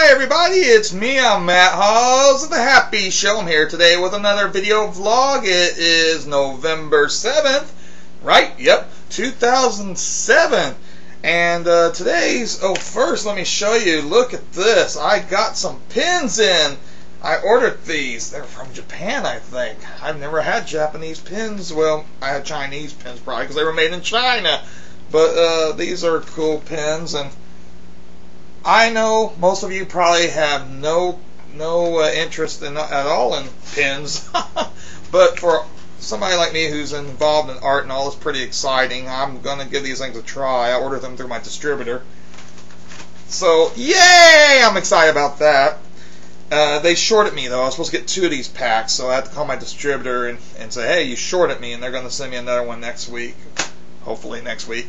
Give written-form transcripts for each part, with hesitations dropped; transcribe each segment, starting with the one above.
Hi everybody, it's me, I'm MattHawes of the Happy Show. I'm here today with another video vlog. It is November 7th, right? Yep, 2007. And first let me show you, look at this. I got some pins in. I ordered these. They're from Japan, I think. I've never had Japanese pins. Well, I had Chinese pins probably because they were made in China. But these are cool pins, and I know most of you probably have no interest at all in pins, but for somebody like me who's involved in art and all, it's pretty exciting. I'm going to give these things a try. I ordered them through my distributor. So, yay! I'm excited about that. They shorted me, though. I was supposed to get 2 of these packs, so I had to call my distributor and say, hey, you shorted me, and they're going to send me another one next week. Hopefully next week.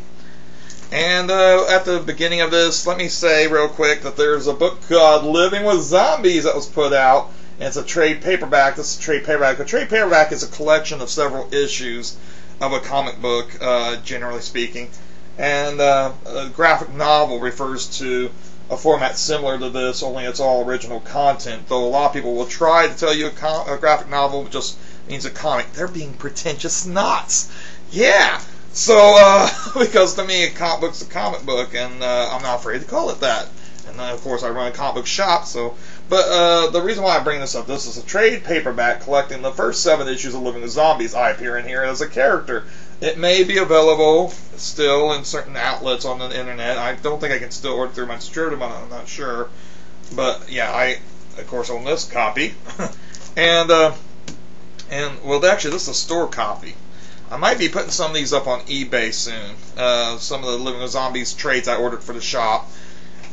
And at the beginning of this, let me say real quick that there's a book called Living with Zombies that was put out, and it's a trade paperback. This is a trade paperback. A trade paperback is a collection of several issues of a comic book, generally speaking. And a graphic novel refers to a format similar to this, only it's all original content, though a lot of people will try to tell you a graphic novel just means a comic. They're being pretentious knots. Yeah! So, because to me, a comic book's a comic book, and I'm not afraid to call it that. And of course, I run a comic book shop, so. But the reason why I bring this up, this is a trade paperback collecting the first 7 issues of Living with Zombies. I appear in here as a character. It may be available still in certain outlets on the internet. I don't think I can still order through my distributor, but I'm not sure. But yeah, I of course own this copy, and well, actually, this is a store copy. I might be putting some of these up on eBay soon. Some of the Living with Zombies trades I ordered for the shop.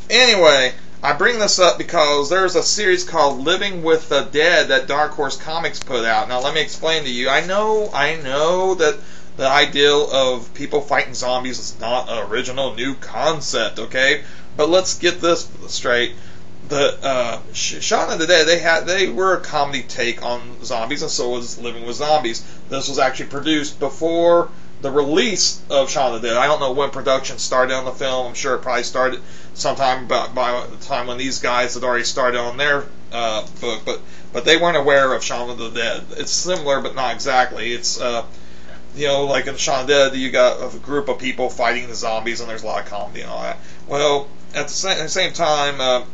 Anyway, I bring this up because there's a series called Living with the Dead that Dark Horse Comics put out. Now, let me explain to you. I know that the ideal of people fighting zombies is not an original new concept, okay? But let's get this straight. The Shaun of the Dead, they were a comedy take on zombies, and so was Living with Zombies. This was actually produced before the release of Shaun of the Dead. I don't know when production started on the film. I'm sure it probably started sometime by the time when these guys had already started on their book, but they weren't aware of Shaun of the Dead. It's similar, but not exactly. It's like in Shaun of the Dead, you got a group of people fighting the zombies, and there's a lot of comedy and all that. Well, at the same time,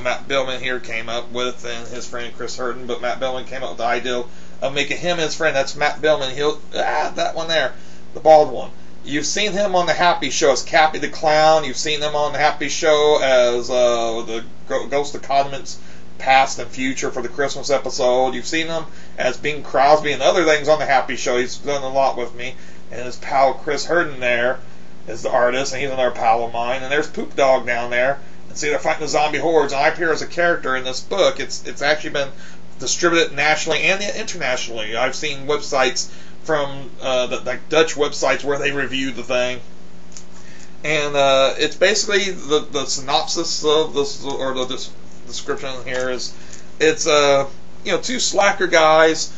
Matt Billman here came up with, and his friend Chris Hurton, but Matt Billman came up with the idea of making him his friend. That's Matt Billman. That one there, the bald one. You've seen him on the Happy Show as Cappy the Clown. You've seen him on the Happy Show as the Ghost of Condiments Past and Future for the Christmas episode. You've seen him as Bing Crosby and other things on the Happy Show. He's done a lot with me. And his pal Chris Hurton there is the artist, and he's another pal of mine. And there's Poop Dog down there. See, they're fighting the zombie hordes, and I appear as a character in this book. It's actually been distributed nationally and internationally. I've seen websites from the Dutch websites where they review the thing, and it's basically the synopsis of this, or the description here is, it's 2 slacker guys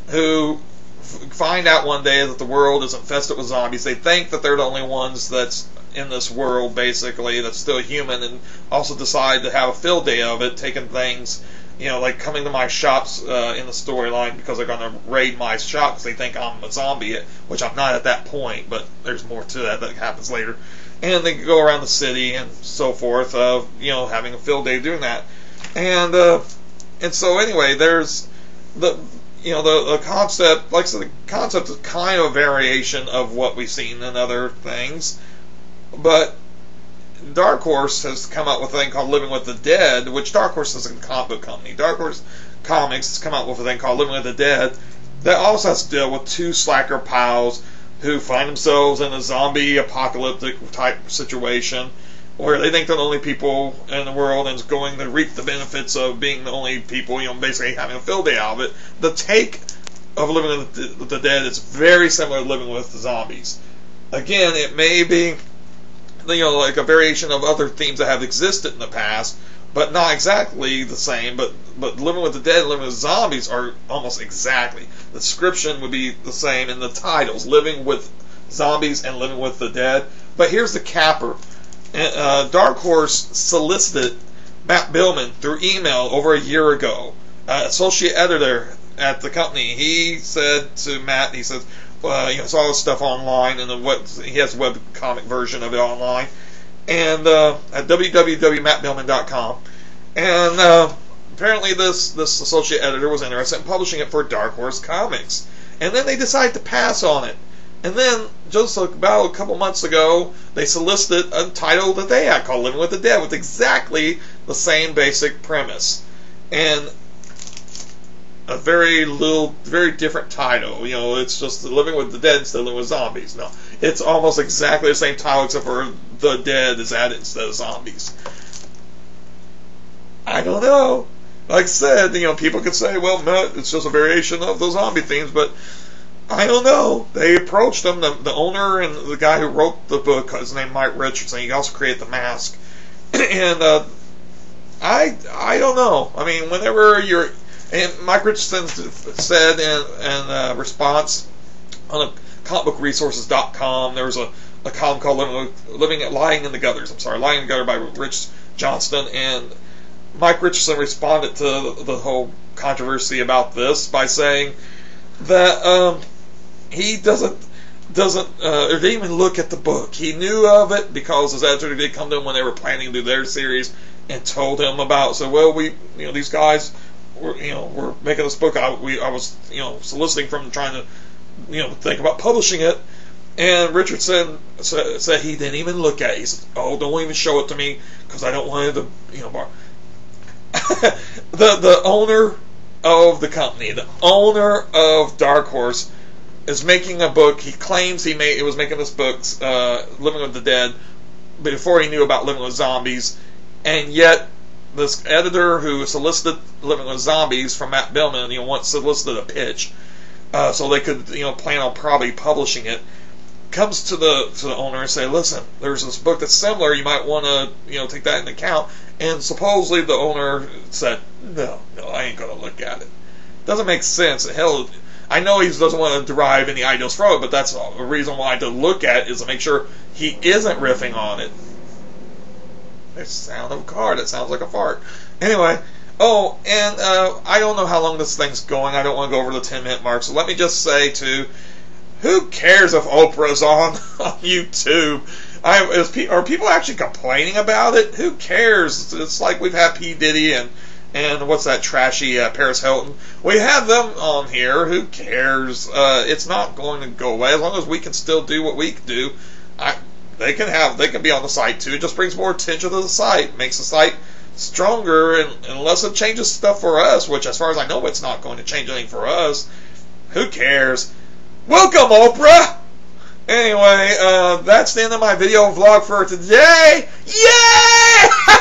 who find out one day that the world is infested with zombies. They think that they're the only ones that's in this world, basically, that's still human, and also decide to have a field day of it, taking things, like coming to my shops in the storyline because they're going to raid my shop because they think I'm a zombie, which I'm not at that point, but there's more to that happens later. And they go around the city and so forth, having a field day doing that. And so anyway, there's the concept, like I said, the concept is kind of a variation of what we've seen in other things. But Dark Horse has come out with a thing called Living with the Dead, which Dark Horse is a comic book company. Dark Horse Comics has come out with a thing called Living with the Dead that also has to deal with 2 slacker pals who find themselves in a zombie apocalyptic type situation where they think they're the only people in the world and is going to reap the benefits of being the only people, basically having a field day out of it. The take of Living with the Dead is very similar to Living with the Zombies. Again, it may be like a variation of other themes that have existed in the past, but not exactly the same. But Living with the Dead and Living with Zombies are almost exactly. The description would be the same in the titles, Living with Zombies and Living with the Dead. But here's the capper. Dark Horse solicited Matt Billman through email over a year ago, associate editor at the company. He said to Matt, he says, it's all this stuff online, and he has a web comic version of it online, and at www.mattbillman.com. And apparently this associate editor was interested in publishing it for Dark Horse Comics. And then they decided to pass on it. And then, just about a couple months ago, they solicited a title that they had called Living with the Dead, with exactly the same basic premise. And a very different title. It's just Living with the Dead instead of Living with Zombies. No, it's almost exactly the same title, except for the dead is added instead of zombies. I don't know. Like I said, people could say, well, Matt, it's just a variation of the zombie themes, but I don't know. They approached him, the owner and the guy who wrote the book, his name Mike Richardson. He also created the mask. And I don't know. I mean, whenever and Mike Richardson said in response on comicbookresources.com, there was a column called Lying in the Gutters. Lying in the Gutter by Rich Johnston, and Mike Richardson responded to the whole controversy about this by saying that he didn't even look at the book. He knew of it because his editor did come to him when they were planning to do their series and told him about. So, well, these guys were making this book. I was soliciting from them, trying to think about publishing it. And Richardson said he didn't even look at it. He said, "Oh, don't even show it to me because I don't want it to the owner of the company, the owner of Dark Horse, is making a book. He claims he was making this book, Living with the Dead, before he knew about Living with Zombies, and yet this editor who solicited Living with Zombies from Matt Billman, once solicited a pitch, so they could plan on probably publishing it, comes to the owner and say, listen, there's this book that's similar, you might want to take that into account. And supposedly the owner said, no, I ain't going to look at it. Doesn't make sense. Hell, I know he doesn't want to derive any ideas from it, but that's a reason why to look at it, is to make sure he isn't riffing on it. There's the sound of a car. That sounds like a fart. Anyway, and I don't know how long this thing's going. I don't want to go over the 10-minute mark, so let me just say, too, who cares if Oprah's on YouTube? Are people actually complaining about it? Who cares? It's like we've had P. Diddy and what's that trashy Paris Hilton. We have them on here. Who cares? It's not going to go away as long as we can still do what we do. They can be on the site too. It just brings more attention to the site, makes the site stronger, and unless it changes stuff for us, which as far as I know it's not going to change anything for us, who cares? Welcome, Oprah! Anyway, that's the end of my video vlog for today. Yay!